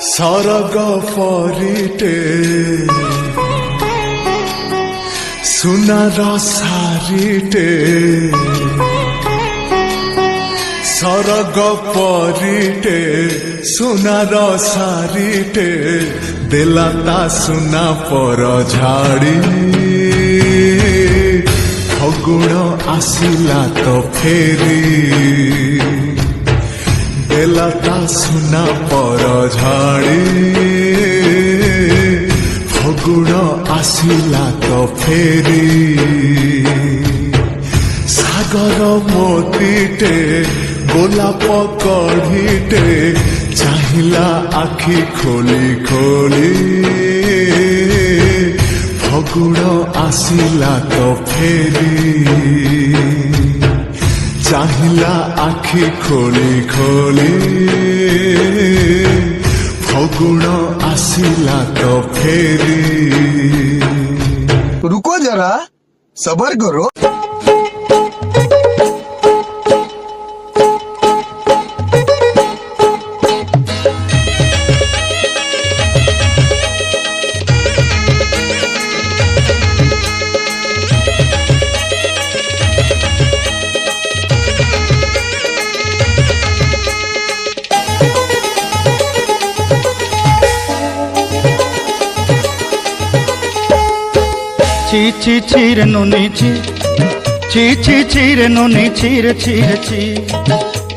सरग परिटे सुनार सारिटे सरग परिटे सुनार सारिटे देलाता सुना पर झाड़ी फगुण आसिला तो फेरी देलाता सुना पर झाड़ी फगुण आसिला तो फेरी सागर मोतीटे गोलाप कढ़ीटे चाहिला आखि खोली खोली फगुण आसिला तो फेरी चाहिला आखि खोली खोली फगुण आसिला तो फेरी। रुको जरा सबर करो। ची ची चीर नुनी ची ची ची चीर नुनी चीर चीर ची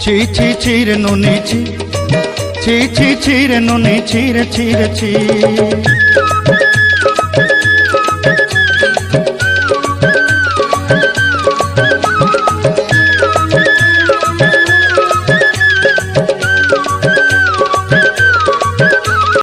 ची ची चीर नुनी ची ची ची चीर नुनी चीर चीर ची